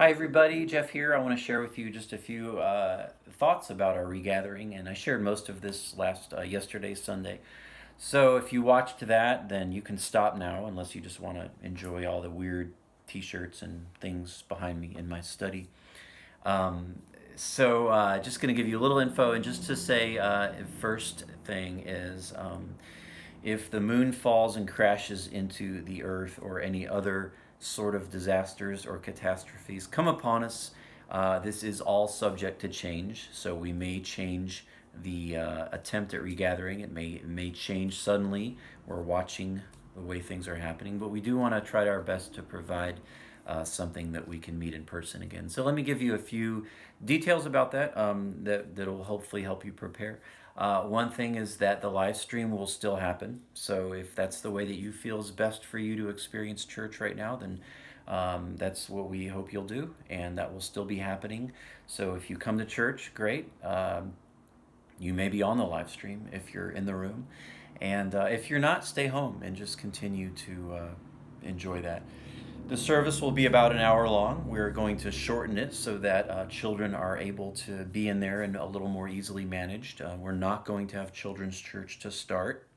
Hi, everybody. Jeff here. I want to share with you just a few thoughts about our regathering, and I shared most of this yesterday, Sunday. So if you watched that, then you can stop now, unless you just want to enjoy all the weird T-shirts and things behind me in my study. Um, just going to give you a little info, and just to say, first thing is, if the moon falls and crashes into the earth or any other sort of disasters or catastrophes come upon us, this is all subject to change. So we may change the attempt at regathering. It may change suddenly. We're watching the way things are happening, but we do want to try our best to provide something that we can meet in person again. So let me give you a few details about that that'll hopefully help you prepare. One thing is that the live stream will still happen. So if that's the way that you feel is best for you to experience church right now, then that's what we hope you'll do, and that will still be happening. So if you come to church, great. You may be on the live stream if you're in the room. And if you're not, stay home and just continue to enjoy that. The service will be about an hour long. We're going to shorten it so that children are able to be in there and a little more easily managed. We're not going to have children's church to start.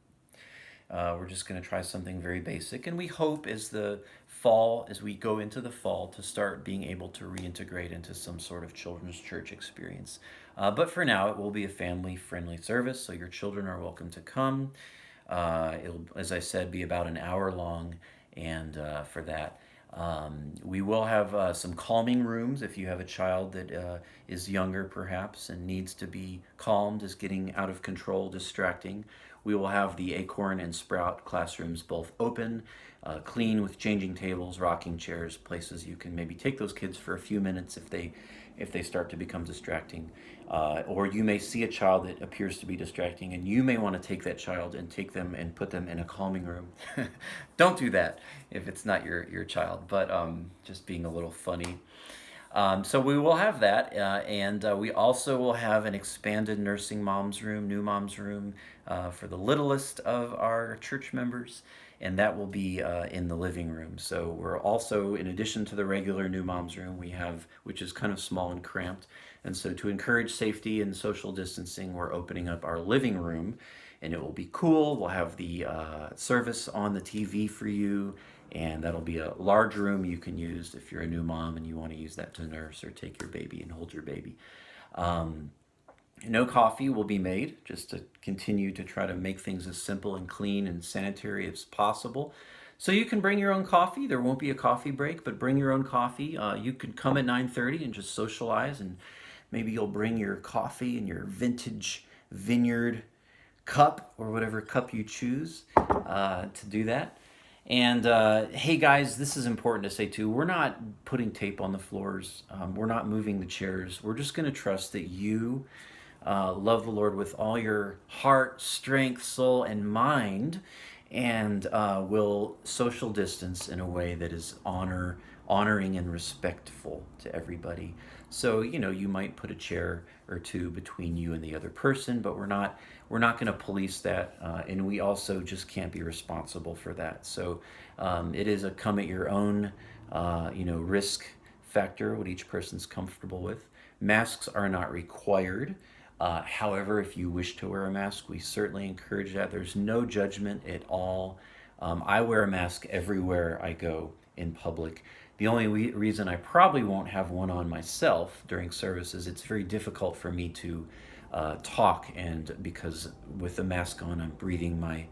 We're just going to try something very basic. And we hope as we go into the fall, to start being able to reintegrate into some sort of children's church experience. But for now, it will be a family friendly service, so your children are welcome to come. It'll, as I said, be about an hour long, and for that, we will have some calming rooms if you have a child that is younger perhaps and needs to be calmed, is getting out of control, distracting. We will have the Acorn and Sprout classrooms both open, clean, with changing tables, rocking chairs, places you can maybe take those kids for a few minutes if they start to become distracting. Or you may see a child that appears to be distracting, and you may want to take that child and take them and put them in a calming room. Don't do that if it's not your child, but just being a little funny. So we will have that, and we also will have an expanded nursing moms room, new moms room, for the littlest of our church members, and that will be in the living room. So we're also, in addition to the regular new moms room, we have, which is kind of small and cramped, and so to encourage safety and social distancing, we're opening up our living room, and it will be cool. We'll have the service on the TV for you, and that'll be a large room you can use if you're a new mom and you want to use that to nurse or take your baby and hold your baby. Um, no coffee will be made, just to continue to try to make things as simple and clean and sanitary as possible. So you can bring your own coffee. There won't be a coffee break, but bring your own coffee. You could come at 9:30 and just socialize, and maybe you'll bring your coffee in your vintage vineyard cup or whatever cup you choose to do that. And hey, guys, this is important to say too. We're not putting tape on the floors. We're not moving the chairs. We're just going to trust that you love the Lord with all your heart, strength, soul, and mind, and will social distance in a way that is honoring and respectful to everybody. So you might put a chair or two between you and the other person, but we're not going to police that, and we also just can't be responsible for that. So it is a come at your own risk factor, what each person's comfortable with. Masks are not required. However, if you wish to wear a mask, we certainly encourage that. There's no judgment at all. I wear a mask everywhere I go in public. The only reason I probably won't have one on myself during services, it's very difficult for me to talk, and because with the mask on, I'm breathing my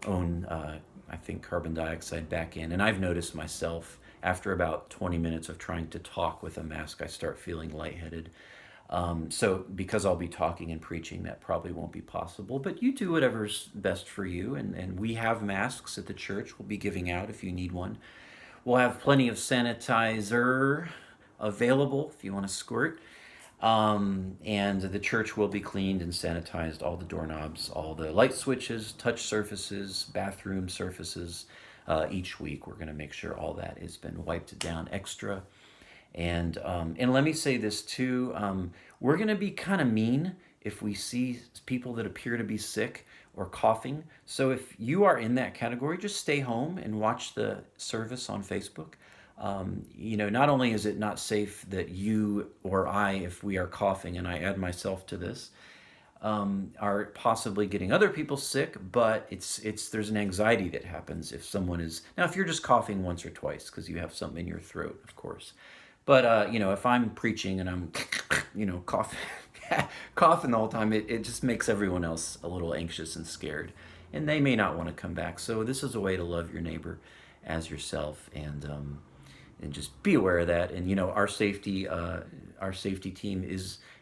own, I think, carbon dioxide back in. And I've noticed myself after about 20 minutes of trying to talk with a mask, I start feeling lightheaded. So because I'll be talking and preaching, that probably won't be possible. But you do whatever's best for you. And we have masks at the church. We'll be giving out if you need one. We'll have plenty of sanitizer available if you want to squirt. And the church will be cleaned and sanitized, all the doorknobs, all the light switches, touch surfaces, bathroom surfaces. Each week, we're going to make sure all that has been wiped down extra. And let me say this too, we're going to be kind of mean if we see people that appear to be sick or coughing. So if you are in that category, just stay home and watch the service on Facebook. not only is it not safe that you or I, if we are coughing, and I add myself to this, are possibly getting other people sick, but it's there's an anxiety that happens if someone is now if you're just coughing once or twice because you have something in your throat, of course. But if I'm preaching and I'm coughing coughing the whole time, it just makes everyone else a little anxious and scared, and they may not want to come back. So this is a way to love your neighbor as yourself, and just be aware of that. And our safety team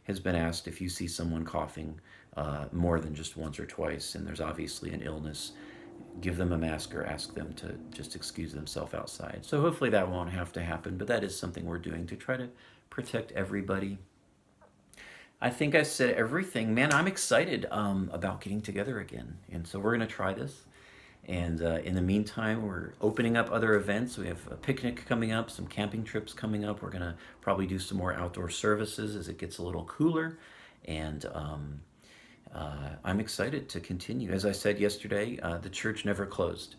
has been asked if you see someone coughing more than just once or twice, and there's obviously an illness, give them a mask or ask them to just excuse themselves outside. So hopefully that won't have to happen, but that is something we're doing to try to protect everybody. I think I said everything. Man, I'm excited about getting together again, and so we're going to try this. And in the meantime, we're opening up other events. We have a picnic coming up, some camping trips coming up. We're going to probably do some more outdoor services as it gets a little cooler. And I'm excited to continue. As I said yesterday, the church never closed.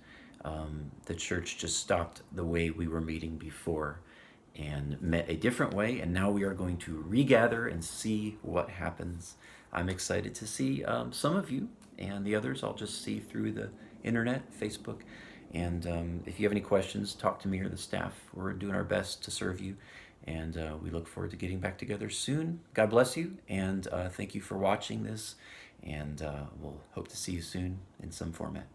The church just stopped the way we were meeting before and met a different way. And now we are going to regather and see what happens. I'm excited to see some of you, and the others I'll just see through the internet, Facebook. And if you have any questions, talk to me or the staff. We're doing our best to serve you, and we look forward to getting back together soon. God bless you, and thank you for watching this, and we'll hope to see you soon in some format.